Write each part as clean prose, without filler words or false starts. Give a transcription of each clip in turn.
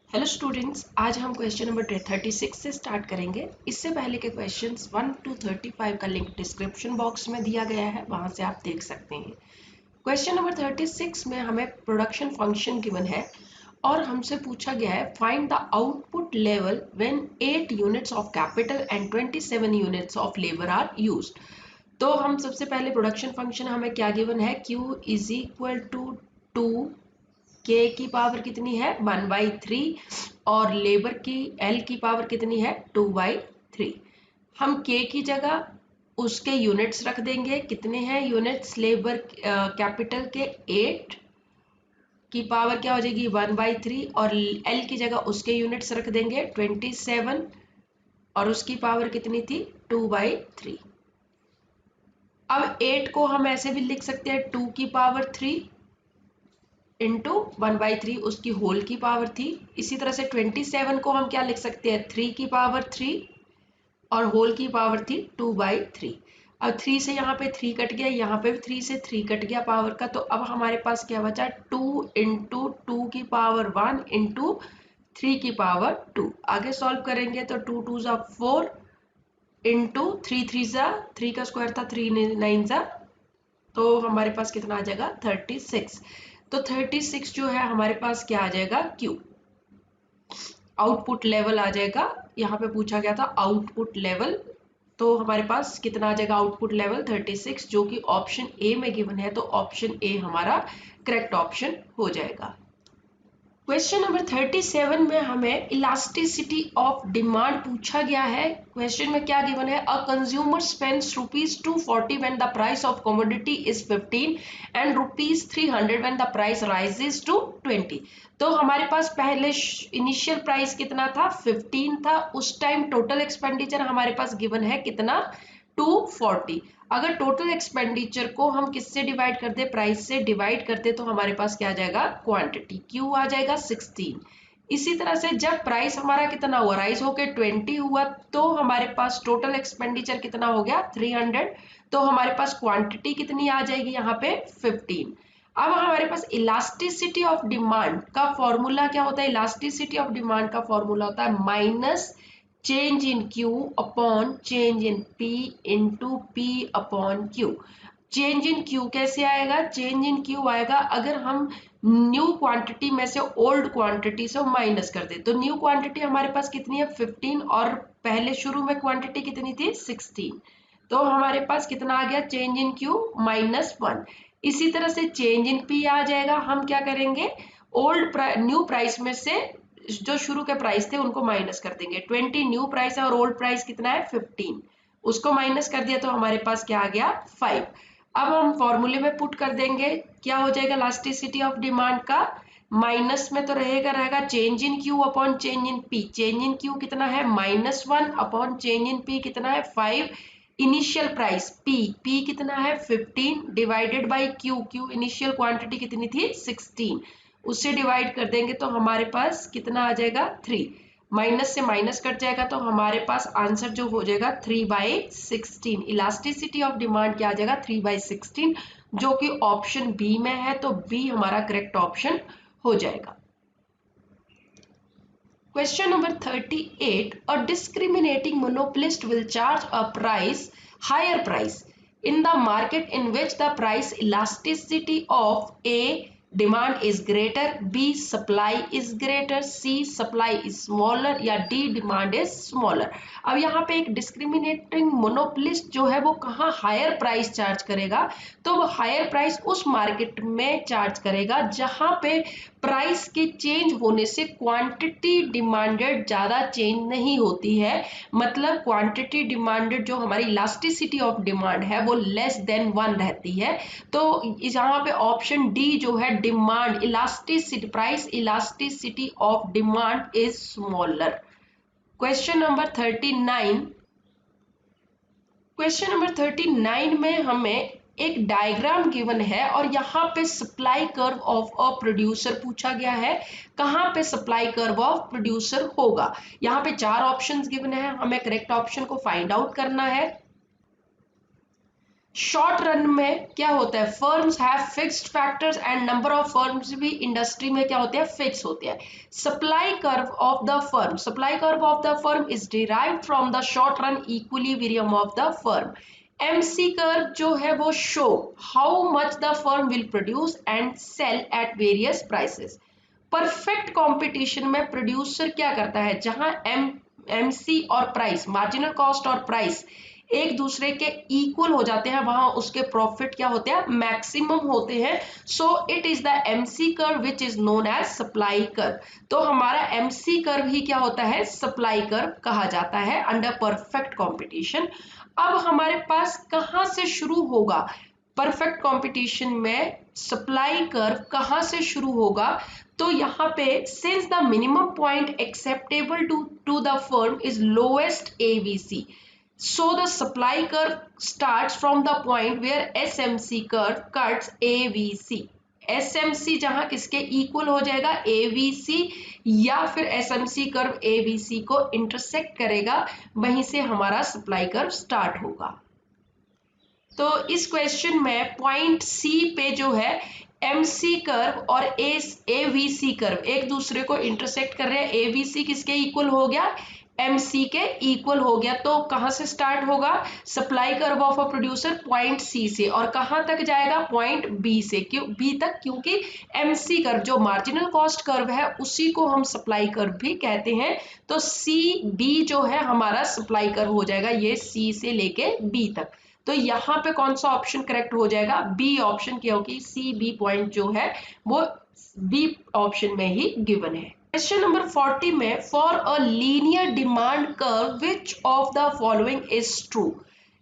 Hello students, आज हम question number 36 से स्टार्ट करेंगे। इससे पहले के क्वेश्चंस 1 to 35 का लिंक डिस्क्रिप्शन बॉक्स में दिया गया है, वहां से आप देख सकते हैं। क्वेश्चन नंबर 36 में हमें प्रोडक्शन फंक्शन गिवन है और हमसे पूछा गया है find the output level when 8 units of capital and 27 units of labour are used. तो हम सबसे पहले प्रोडक्शन फंक्शन हमें क्या गिवन है, Q is equal to 2 K की पावर कितनी है 1/3 और लेबर की L की पावर कितनी है 2/3। हम K की जगह उसके यूनिट्स रख देंगे। कितने हैं यूनिट्स लेबर कैपिटल के 8 की पावर क्या हो जाएगी 1/3 और L की जगह उसके यूनिट्स रख देंगे 27 और उसकी पावर कितनी थी 2/3। अब 8 को हम ऐसे भी लिख सकते हैं 2 की पावर 3 इंटू 1/3 उसकी होल की पावर थी। इसी तरह से 27 को हम क्या लिख सकते हैं 3 की पावर 3 और होल की पावर थी 2/3। अब 3 से यहाँ पे 3 कट गया, यहाँ पे भी 3 से 3 कट गया पावर का, तो अब हमारे पास क्या बचा 2 इंटू 2 की पावर 1 इंटू 3 की पावर 2। आगे सॉल्व करेंगे तो 2 2 जा 4 इंटू 3 3 जा 3 का स्क्वायर था 3 9 जा, तो हमारे पास कितना आ जाएगा 36। तो 36 जो है हमारे पास क्या आ जाएगा Q आउटपुट लेवल आ जाएगा। यहाँ पे पूछा गया था आउटपुट लेवल, तो हमारे पास कितना आ जाएगा आउटपुट लेवल 36, जो कि ऑप्शन ए में गिवन है, तो ऑप्शन ए हमारा करेक्ट ऑप्शन हो जाएगा। क्वेश्चन नंबर 37 में हमें इलास्टिसिटी ऑफ डिमांड पूछा गया है। क्वेश्चन में क्या गिवन है, a consumer spends ₹240 when the price of commodity is 15 and ₹300 when the price rises to 20। तो हमारे पास पहले इनिशियल प्राइस कितना था 15 था, उस टाइम टोटल एक्सपेंडिचर हमारे पास गिवन है कितना 240। अगर टोटल एक्सपेंडिचर को हम किससे डिवाइड करते प्राइस से डिवाइड करते तो हमारे पास क्या आ जाएगा क्वांटिटी Q आ जाएगा 16। इसी तरह से जब प्राइस हमारा कितना हुआ राइज होके 20 हुआ तो हमारे पास टोटल एक्सपेंडिचर कितना हो गया 300, तो हमारे पास क्वांटिटी कितनी आ जाएगी यहाँ पे 15। अब हमारे पास इलास्टिसिटी ऑफ डिमांड का फॉर्मूला क्या होता है, इलास्टिसिटी ऑफ डिमांड का फॉर्मूला होता है minus change in Q upon change in P into P upon Q। Change in Q कैसे आएगा, चेंज इन Q आएगा अगर हम न्यू क्वांटिटी में से ओल्ड क्वांटिटी से माइनस कर दे। तो न्यू क्वांटिटी हमारे पास कितनी है 15 और पहले शुरू में क्वांटिटी कितनी थी 16, तो हमारे पास कितना आ गया चेंज इन Q -1। इसी तरह से चेंज इन P आ जाएगा, हम क्या करेंगे ओल्ड न्यू प्राइस में से जो शुरू के प्राइस थे उनको माइनस कर देंगे। 20 न्यू प्राइस है और ओल्ड प्राइस कितना है 15, उसको माइनस कर दिया तो हमारे पास क्या आ गया 5। अब हम फॉर्मूले में पुट कर देंगे, क्या हो जाएगा इलास्टिसिटी ऑफ डिमांड का माइनस में तो रहेगा change in Q upon change in P। Change in Q कितना है -1 अपॉन चेंज इन P कितना है 5। इनिशियल प्राइस P कितना है 15 divided by Q initial quantity कितनी थी 16, उससे डिवाइड कर देंगे तो हमारे पास कितना आ जाएगा 3। माइनस से माइनस कट जाएगा तो हमारे पास आंसर जो हो जाएगा 3/16। इलास्टिसिटी ऑफ डिमांड क्या आ जाएगा 3/16, जो कि ऑप्शन बी में है, तो बी हमारा करेक्ट ऑप्शन हो जाएगा। Question number 38. A discriminating monopolist will charge a higher price in the market in which the price elasticity of A demand is greater, B supply is greater, C supply is smaller या D demand is smaller। अब यहाँ पे एक discriminating monopolist जो है वो कहाँ higher price charge करेगा, तो वो हायर प्राइस उस मार्केट में चार्ज करेगा जहाँ पे प्राइस के चेंज होने से क्वांटिटी डिमांडेड ज़्यादा चेंज नहीं होती है। मतलब क्वांटिटी डिमांडेड जो हमारी इलास्टिसिटी ऑफ डिमांड है वो लेस देन 1 रहती है। तो यहाँ पे ऑप्शन डी जो है demand elasticity price elasticity of demand is smaller. Question number 39। Question number 39 में हमें एक डायग्राम गिवन है और यहाँ पे supply curve of a producer पूछा गया है। कहाँ पे सप्लाई कर्व ऑफ प्रोड्यूसर होगा, यहाँ पे 4 ऑप्शंस गिवन है, हमें करेक्ट ऑप्शन को फाइंड आउट करना है। शॉर्ट रन में क्या होता है, firms have fixed factors and number of firms भी इंडस्ट्री में क्या होते हैं, फिक्स होते हैं। Supply curve of the firm, supply curve of the firm is derived from the short run equilibrium of the firm. MC curve जो है वो show how much the firm will produce and sell at various prices. Perfect competition में producer क्या करता है, जहां MC और price, marginal cost और प्राइस एक दूसरे के इक्वल हो जाते हैं, वहां उसके प्रॉफिट क्या होते हैं, मैक्सिमम होते हैं। So it is the MC curve which is known as supply curve. तो हमारा एमसी कर्व ही क्या होता है, सप्लाई कर्व कहा जाता है अंडर परफेक्ट कंपटीशन। अब हमारे पास कहां से शुरू होगा, परफेक्ट कंपटीशन में सप्लाई कर्व कहां से शुरू होगा, तो यहाँ पे since the minimum point acceptable to the firm is lowest AVC, so the supply curve starts from the point where SMC curve cuts AVC। SMC जहां किसके इक्वल हो जाएगा, AVC, या फिर SMC कर्व AVC को इंटरसेक्ट करेगा, वहीं से हमारा सप्लाई कर्व स्टार्ट होगा। तो इस क्वेश्चन में पॉइंट सी पे जो है एमसी कर्व और एवीसी कर्व एक दूसरे को इंटरसेक्ट कर रहे हैं। एवीसी किसके इक्वल हो गया, एमसी के इक्वल हो गया। तो कहां से स्टार्ट होगा, supply curve of a producer point C से, और कहां तक जाएगा, पॉइंट बी से। क्यों बी तक, क्योंकि एमसी कर्व जो मार्जिनल कॉस्ट कर्व है उसी को हम सप्लाई कर्व भी कहते हैं। तो सी बी जो है हमारा सप्लाई कर्व हो जाएगा, ये सी से लेके बी तक। तो यहाँ पे कौन सा ऑप्शन करेक्ट हो जाएगा, बी ऑप्शन, क्योंकि सी बी पॉइंट जो है वो बी ऑप्शन में ही गिवन है। क्वेश्चन नंबर 40 में, for a linear demand curve which of the following is true,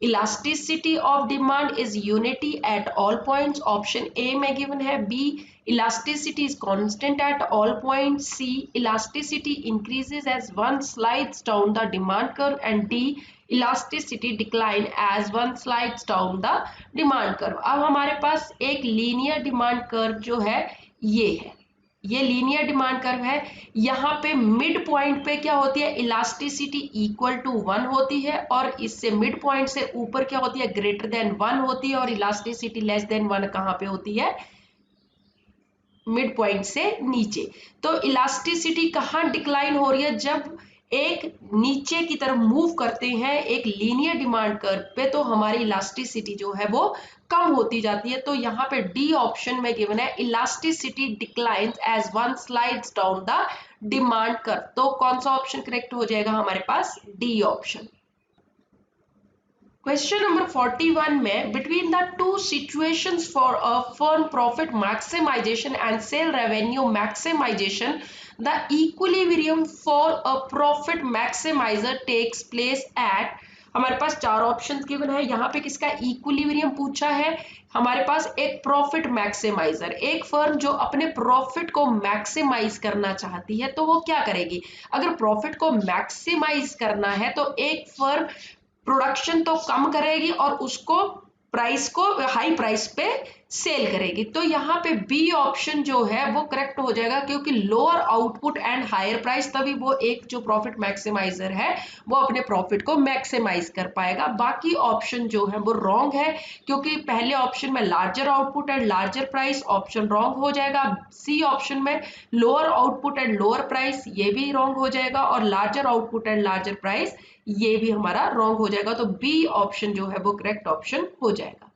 elasticity of demand is unity at all points, option A में given है। B, elasticity is constant at all points। C, elasticity increases as one slides down the demand curve, and D, elasticity decline as one slides down the demand curve। अब हमारे पास एक linear demand curve जो है ये है, ये linear demand curve है। यहाँ पे मिड पॉइंट पे क्या होती है, इलास्टिसिटी इक्वल टू 1 होती है, और इससे मिड पॉइंट से ऊपर क्या होती है, ग्रेटर देन 1 होती है, और इलास्टिसिटी लेस देन 1 कहाँ पे होती है, मिड पॉइंट से नीचे। तो इलास्टिसिटी कहाँ डिक्लाइन हो रही है, जब एक नीचे की तरफ मूव करते हैं एक लीनियर डिमांड कर्व पे, तो हमारी इलास्टिसिटी जो है वो कम होती जाती है। तो यहाँ पे डी ऑप्शन में गिवन है, elasticity declines as one slides down the demand curve. तो कौन सा ऑप्शन करेक्ट हो जाएगा हमारे पास, डी ऑप्शन। क्वेश्चन नंबर 41 में, between the two situations for a firm profit maximisation and sale revenue maximisation, the equilibrium for a profit maximiser takes place at, हमारे पास चार ऑप्शन गिवन है। यहाँ पे किसका इक्विलिब्रियम पूछा है, हमारे पास एक प्रॉफिट मैक्सिमाइजर, एक फर्म जो अपने प्रॉफिट को मैक्सिमाइज करना चाहती है तो वो क्या करेगी, अगर प्रॉफिट को मैक्सिमाइज करना है तो एक फर्म प्रोडक्शन तो कम करेगी और उसको प्राइस को हाई प्राइस पे सेल करेगी। तो यहाँ पे बी ऑप्शन जो है वो करेक्ट हो जाएगा, क्योंकि lower output and higher price, तभी वो एक जो प्रॉफिट मैक्सिमाइजर है वो अपने प्रॉफिट को मैक्सिमाइज कर पाएगा। बाकी ऑप्शन जो है वो रॉन्ग है, क्योंकि पहले ऑप्शन में larger output and larger price, option wrong हो जाएगा। सी ऑप्शन में lower output and lower price, ये भी रॉन्ग हो जाएगा, और larger output and larger price, ये भी हमारा रॉन्ग हो जाएगा। तो बी ऑप्शन जो है वो करेक्ट ऑप्शन हो जाएगा।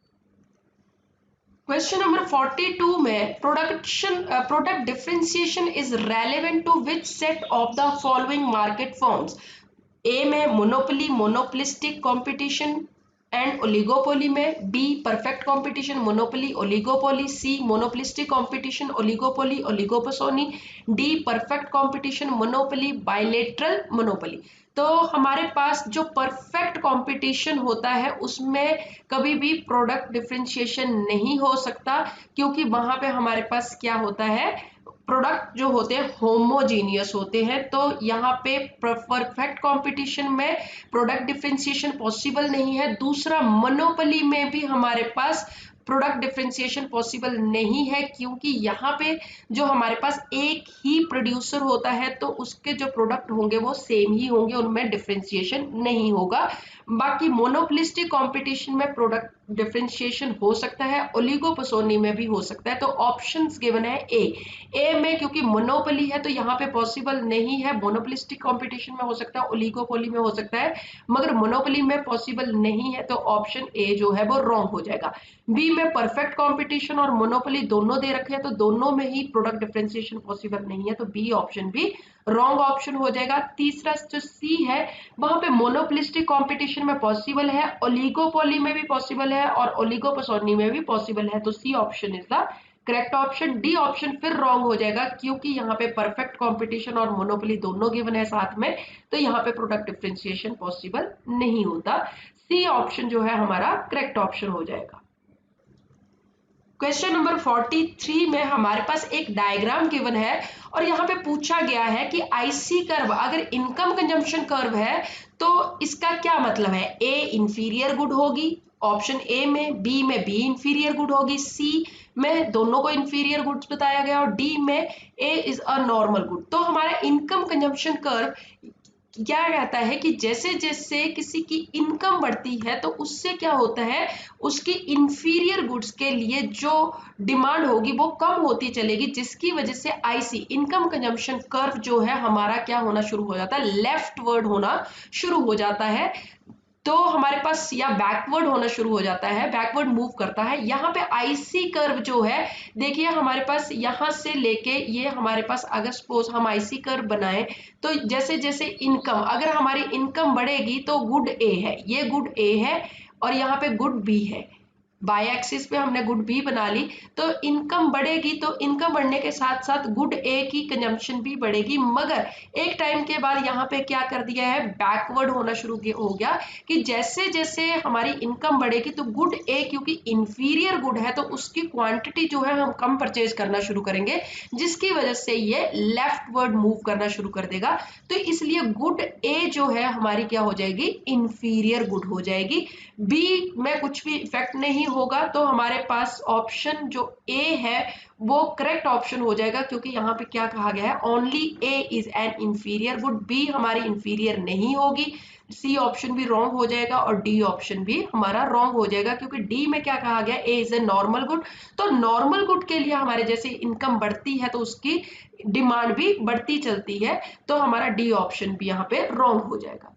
क्वेश्चन नंबर 42 में, product differentiation is relevant to which set of the following market forms. A में monopoly monopolistic competition and oligopoly में, B perfect competition monopoly oligopoly, C monopolistic competition oligopoly oligopsony, D perfect competition monopoly bilateral monopoly. तो हमारे पास जो perfect competition होता है उसमें कभी भी प्रोडक्ट डिफरेंशिएशन नहीं हो सकता, क्योंकि वहां पे हमारे पास क्या होता है, प्रोडक्ट जो होते हैं होमोजीनियस होते हैं। तो यहाँ पे परफेक्ट कंपटीशन में प्रोडक्ट डिफरेंशिएशन पॉसिबल नहीं है। दूसरा, मोनोपोली में भी हमारे पास प्रोडक्ट डिफरेंशिएशन पॉसिबल नहीं है, क्योंकि यहाँ पे जो हमारे पास एक ही प्रोड्यूसर होता है तो उसके जो प्रोडक्ट होंगे वो सेम ही होंगे, उनमें डिफरेंशिएशन नहीं होगा। बाकी मोनोपोलिस्टिक कंपटीशन में प्रोडक्ट डिफरेंशिएशन हो सकता है, ओलिगोपसोनी में भी हो सकता है। तो ऑप्शंस गिवन है ए में, क्योंकि मोनोपोली है तो यहाँ पे पॉसिबल नहीं है। मोनोपोलिस्टिक कंपटीशन में हो सकता है, ओलिगोपोली में हो सकता है, मगर मोनोपोली में पॉसिबल नहीं है, तो ऑप्शन ए जो है वो रॉन्ग हो जाएगा। बी में परफेक्ट कंपटीशन और मोनोपोली दोनों दे रखे हैं, तो दोनों में ही प्रोडक्ट डिफरेंशिएशन पॉसिबल नहीं है, तो बी ऑप्शन भी रॉन्ग ऑप्शन हो जाएगा। तीसरा जो सी है वहां पे मोनोपोलिस्टिक कंपटीशन में पॉसिबल है, ओलिगोपोली में भी पॉसिबल है और ओलिगोपोसोनी में भी पॉसिबल है, तो C option is the correct option. D option फिर रॉन्ग हो जाएगा, क्योंकि यहाँ पे परफेक्ट कंपटीशन और मोनोपोली दोनों गिवन है साथ में, तो यहाँ पे प्रोडक्ट डिफरेंशिएशन पॉसिबल नहीं होता। सी ऑप्शन जो है हमारा करेक्ट ऑप्शन हो जाएगा। क्वेश्चन नंबर 43 में हमारे पास एक डायग्राम गिवन है और यहाँ पे पूछा गया है कि आईसी कर्व अगर इनकम कंजम्पशन कर्व है तो इसका क्या मतलब है। ए इंफीरियर गुड होगी ऑप्शन ए में, बी में बी इंफीरियर गुड होगी, सी में दोनों को इंफीरियर गुड्स बताया गया और डी में ए इज अ नॉर्मल गुड। तो हमारा इनकम कंजम्पशन कर्व क्या कहता है कि जैसे जैसे किसी की इनकम बढ़ती है तो उससे क्या होता है, उसकी इंफीरियर गुड्स के लिए जो डिमांड होगी वो कम होती चलेगी, जिसकी वजह से आईसी इनकम कंजम्पशन कर्व जो है हमारा क्या होना शुरू हो जाता है, लेफ्टवर्ड होना शुरू हो जाता है। तो हमारे पास या बैकवर्ड होना शुरू हो जाता है, बैकवर्ड मूव करता है। यहाँ पे आईसी कर्व जो है देखिए हमारे पास यहाँ से लेके ये हमारे पास अगर सपोज हम आईसी कर्व बनाएं तो जैसे जैसे इनकम, अगर हमारी इनकम बढ़ेगी तो गुड ए है, ये गुड ए है और यहाँ पे गुड बी है, बाय एक्सिस पे हमने गुड बी बना ली। तो इनकम बढ़ेगी तो इनकम बढ़ने के साथ साथ गुड ए की कंजम्पशन भी बढ़ेगी, मगर एक टाइम के बाद यहाँ पे क्या कर दिया है, बैकवर्ड होना शुरू हो गया कि जैसे जैसे हमारी इनकम बढ़ेगी तो गुड ए क्योंकि इंफीरियर गुड है तो उसकी क्वांटिटी जो है हम कम परचेज करना शुरू करेंगे, जिसकी वजह से ये लेफ्टवर्ड मूव करना शुरू कर देगा। तो इसलिए गुड ए जो है हमारी क्या हो जाएगी, इंफीरियर गुड हो जाएगी। बी में कुछ भी इफेक्ट नहीं होगा, तो हमारे पास ऑप्शन जो ए है वो करेक्ट ऑप्शन हो जाएगा, क्योंकि यहाँ पे क्या कहा गया है, only A is an inferior good, B हमारी इंफीरियर नहीं होगी। सी ऑप्शन भी रॉन्ग हो जाएगा और डी ऑप्शन भी हमारा रॉन्ग हो जाएगा, क्योंकि डी में क्या कहा गया, ए इज ए नॉर्मल गुड। तो नॉर्मल गुड के लिए हमारे जैसे इनकम बढ़ती है तो उसकी डिमांड भी बढ़ती चलती है, तो हमारा डी ऑप्शन भी यहाँ पे रॉन्ग हो जाएगा।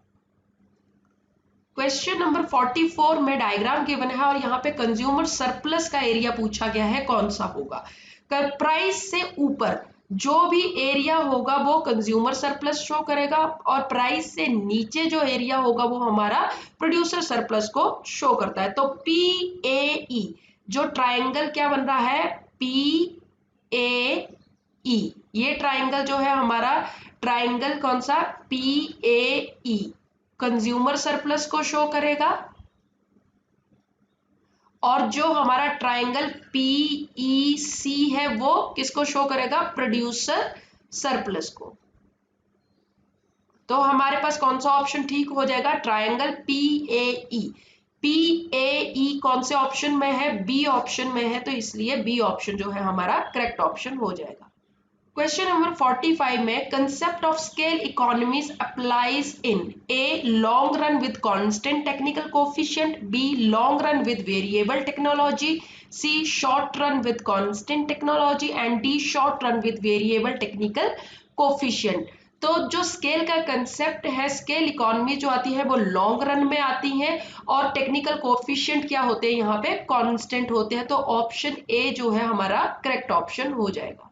क्वेश्चन नंबर 44 में डायग्राम गिवन है और यहाँ पे कंज्यूमर सरप्लस का एरिया पूछा गया है, कौन सा होगा। प्राइस से ऊपर जो भी एरिया होगा वो कंज्यूमर सरप्लस शो करेगा और प्राइस से नीचे जो एरिया होगा वो हमारा प्रोड्यूसर सरप्लस को शो करता है। तो पी ए ई जो ट्राइंगल क्या बन रहा है, पी ए ई, ये ट्राइंगल जो है हमारा ट्राइंगल कौन सा, P A E consumer surplus को शो करेगा, और जो हमारा ट्राइंगल पीईसी है वो किसको शो करेगा, प्रोड्यूसर सरप्लस को। तो हमारे पास कौन सा ऑप्शन ठीक हो जाएगा, ट्राइंगल पीएई। पीएई कौन से ऑप्शन में है, बी ऑप्शन में है, तो इसलिए बी ऑप्शन जो है हमारा करेक्ट ऑप्शन हो जाएगा। क्वेश्चन नंबर 45 में concept of scale economies applies in A long run with constant technical coefficient, B long run with variable technology, C short run with constant technology and D short run with variable technical coefficient. तो जो scale का concept है, scale economy जो आती है वो long run में आती है और टेक्निकल कोफिशिएंट क्या होते हैं, यहाँ पे कांस्टेंट होते हैं। तो ऑप्शन ए जो है हमारा करेक्ट ऑप्शन हो जाएगा।